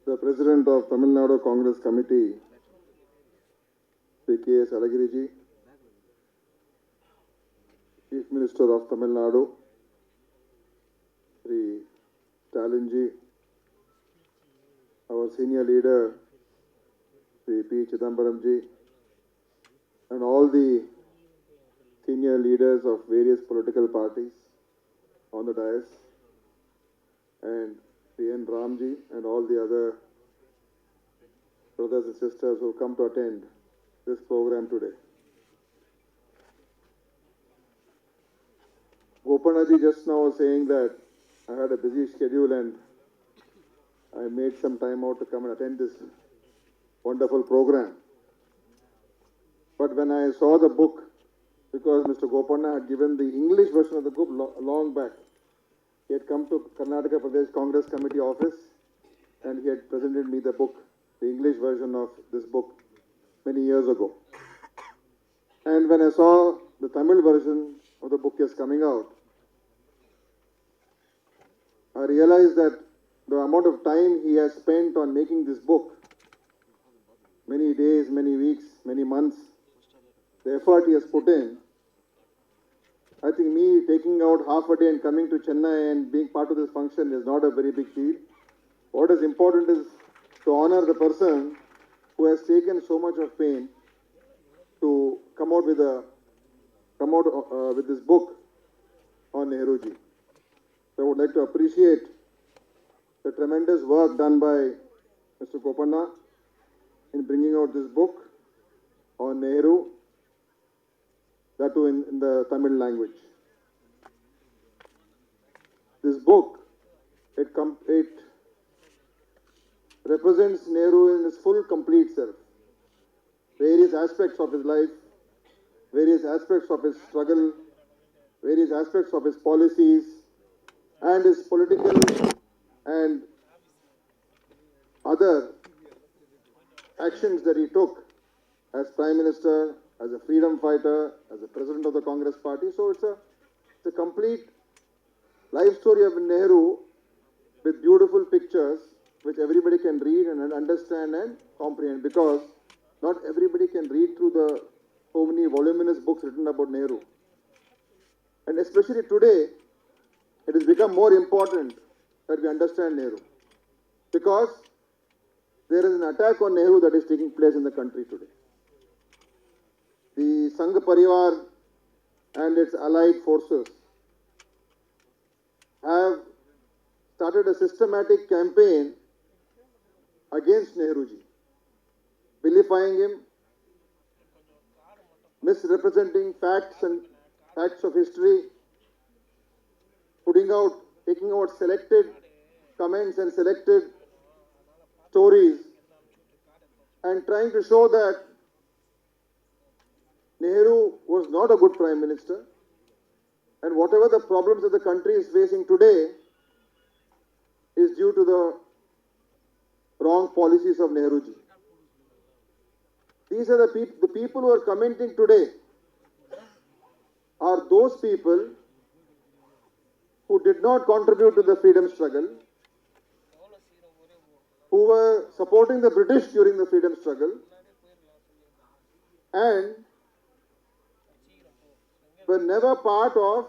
The President of Tamil Nadu Congress Committee, Sri K.S. Alagiriji, Chief Minister of Tamil Nadu, Sri Stalinji, our senior leader, Sri P. Chidambaramji, and all the senior leaders of various political parties on the dais, and Sri N. Ramji and all the other brothers and sisters who come to attend this program today. Gopanaji just now was saying that I had a busy schedule and I made some time out to come and attend this wonderful program. But when I saw the book, because Mr. Gopana had given the English version of the book long back, he had come to Karnataka Pradesh Congress Committee office and he had presented me the book, the English version of this book, many years ago. And when I saw the Tamil version of the book is coming out, I realized that the amount of time he has spent on making this book, many days, many weeks, many months, the effort he has put in, I think me taking out half a day and coming to Chennai and being part of this function is not a very big deal. What is important is to honor the person who has taken so much of pain to come out with this book on Nehruji. So I would like to appreciate the tremendous work done by Mr. Gopana in bringing out this book on Nehru, that too in the Tamil language. This book, it represents Nehru in his full, complete self. Various aspects of his life, various aspects of his struggle, various aspects of his policies, and his political and other actions that he took as Prime Minister, as a freedom fighter, as a President of the Congress Party. So it's a complete life story of Nehru with beautiful pictures which everybody can read and understand and comprehend, because not everybody can read through the so many voluminous books written about Nehru. And especially today, it has become more important that we understand Nehru, because there is an attack on Nehru that is taking place in the country today. The Sangh Parivar and its allied forces have started a systematic campaign against Nehruji, vilifying him, misrepresenting facts of history, taking out selected comments and selected stories, and trying to show that Nehru was not a good Prime Minister, and whatever the problems that the country is facing today is due to the wrong policies of Nehruji. These are the people who are commenting today are those people who did not contribute to the freedom struggle, who were supporting the British during the freedom struggle, and were never part of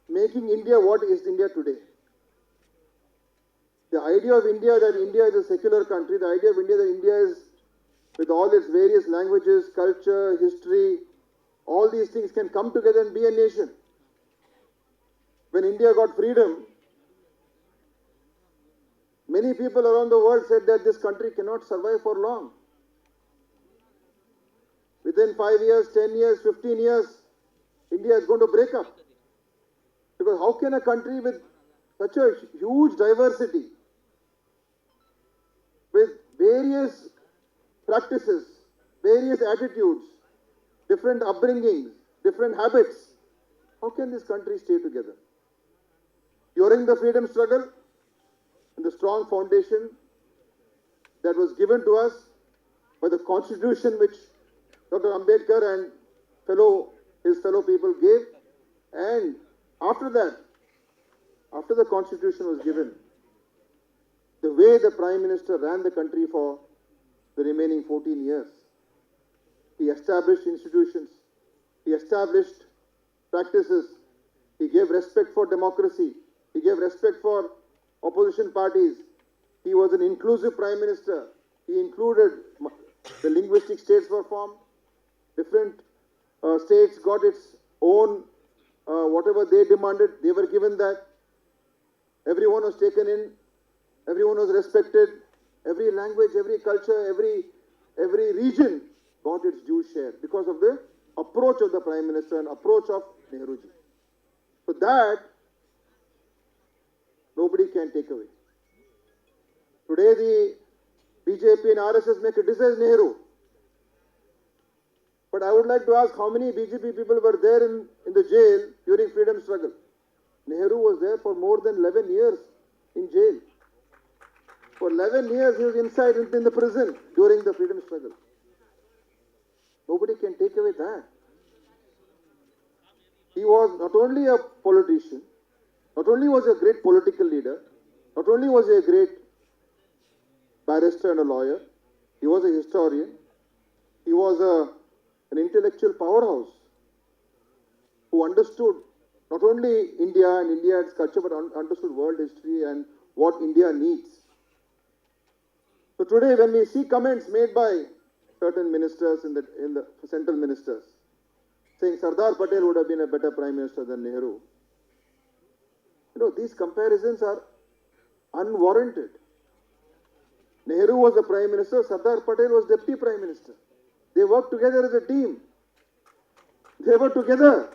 making India what is India today. The idea of India, that India is a secular country, the idea of India that India is, with all its various languages, culture, history, all these things can come together and be a nation. When India got freedom, many people around the world said that this country cannot survive for long. Within 5 years, 10 years, 15 years, India is going to break up. Because how can a country with such a huge diversity, with various practices, various attitudes, different upbringings, different habits, how can this country stay together? During the freedom struggle, and the strong foundation that was given to us by the Constitution which Dr. Ambedkar and his fellow people gave, and after that, after the Constitution was given, the way the Prime Minister ran the country for the remaining 14 years. He established institutions, he established practices, he gave respect for democracy, he gave respect for opposition parties. He was an inclusive Prime Minister. He included the linguistic states were formed. Different states got its own, whatever they demanded, they were given that. Everyone was taken in, everyone was respected, every language, every culture, every region got its due share because of the approach of the Prime Minister and approach of Nehruji. So that nobody can take away. Today the BJP and RSS may criticize Nehru. But I would like to ask how many BJP people were there in the jail during freedom struggle. Nehru was there for more than 11 years in jail. For 11 years he was inside in the prison during the freedom struggle. Nobody can take away that. He was not only a politician, not only was he a great political leader, not only was he a great barrister and a lawyer, he was a historian, he was an intellectual powerhouse who understood not only India and India's culture, but understood world history and what India needs. So today when we see comments made by certain ministers in the central ministers saying Sardar Patel would have been a better Prime Minister than Nehru, these comparisons are unwarranted. Nehru was the Prime Minister, Sardar Patel was Deputy Prime Minister. They worked together as a team. They were together.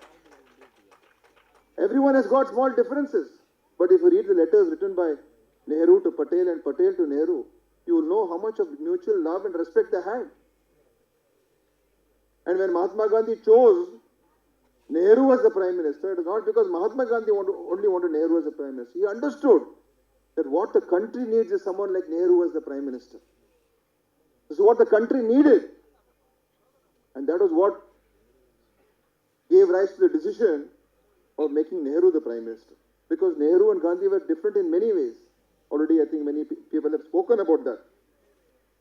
Everyone has got small differences. But if you read the letters written by Nehru to Patel and Patel to Nehru, you will know how much of mutual love and respect they had. And when Mahatma Gandhi chose Nehru as the Prime Minister, it is not because Mahatma Gandhi only wanted Nehru as the Prime Minister. He understood that what the country needs is someone like Nehru as the Prime Minister. This is what the country needed. And that was what gave rise to the decision of making Nehru the Prime Minister. Because Nehru and Gandhi were different in many ways. Already I think many people have spoken about that.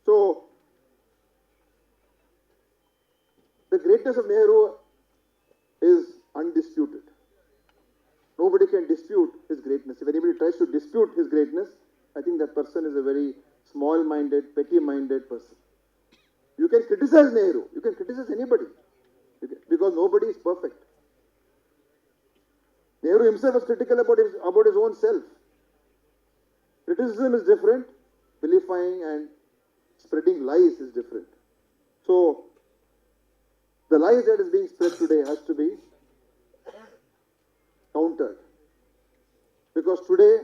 So, the greatness of Nehru is undisputed. Nobody can dispute his greatness. If anybody tries to dispute his greatness, I think that person is a very small-minded, petty-minded person. You can criticize Nehru. You can criticize anybody. Because nobody is perfect. Nehru himself was critical about his own self. Criticism is different. Vilifying and spreading lies is different. So, the lies that is being spread today has to be countered. Because today,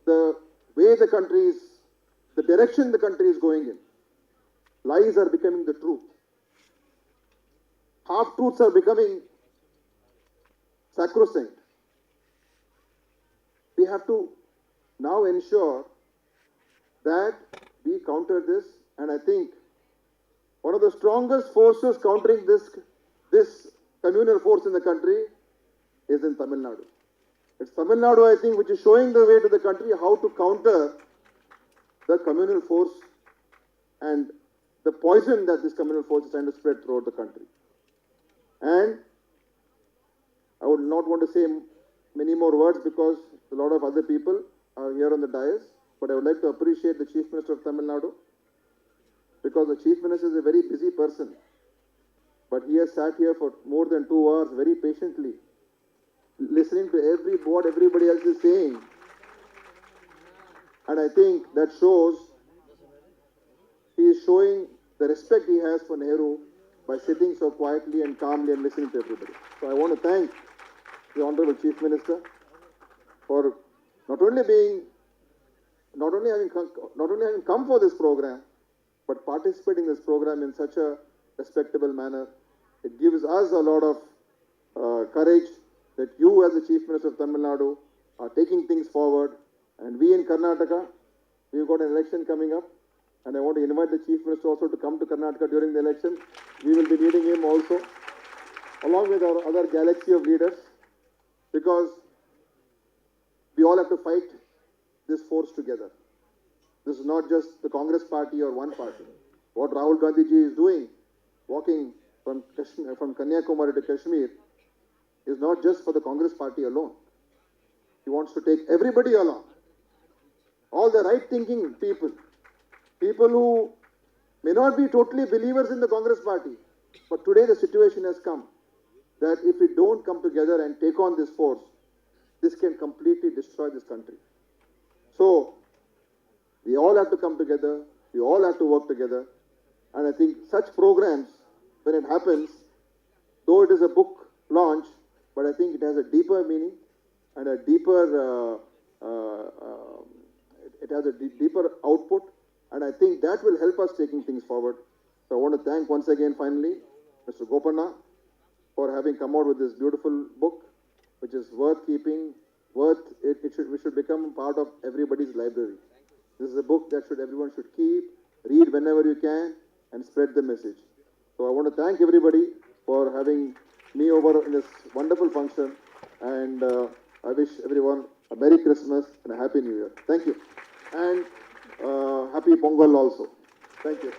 the way the country is, the direction the country is going in, lies are becoming the truth. Half-truths are becoming sacrosanct. We have to now ensure that we counter this, and I think one of the strongest forces countering this communal force in the country is in Tamil Nadu. It's Tamil Nadu, I think, which is showing the way to the country how to counter the communal force and the poison that this communal force is trying to spread throughout the country. And I would not want to say many more words because a lot of other people are here on the dais, but I would like to appreciate the Chief Minister of Tamil Nadu because the Chief Minister is a very busy person, but he has sat here for more than 2 hours very patiently, listening to what everybody else is saying. And I think that shows he is showing the respect he has for Nehru by sitting so quietly and calmly and listening to everybody. So I want to thank the Honorable Chief Minister for not only having come for this program, but participating in this program in such a respectable manner. It gives us a lot of courage that you as the Chief Minister of Tamil Nadu are taking things forward. And we in Karnataka, we've got an election coming up. And I want to invite the Chief Minister also to come to Karnataka during the election. We will be meeting him also, along with our other galaxy of leaders, because we all have to fight this force together. This is not just the Congress party or one party. What Rahul Gandhi ji is doing, walking from Kashmir, from Kanyakumari to Kashmir, is not just for the Congress party alone. He wants to take everybody along. All the right-thinking people, people who may not be totally believers in the Congress party, but today the situation has come that if we don't come together and take on this force, this can completely destroy this country. So, we all have to come together, we all have to work together, and I think such programs, when it happens, though it is a book launch, but I think it has a deeper meaning and a deeper, it has a deeper output, and I think that will help us taking things forward. So I want to thank once again, finally, Mr. Gopanna for having come out with this beautiful book, which is worth keeping, we should become part of everybody's library. This is a book that everyone should keep, read whenever you can, and spread the message. So I want to thank everybody for having me over in this wonderful function, and I wish everyone a Merry Christmas and a Happy New Year. Thank you. And Happy Pongal also. Thank you.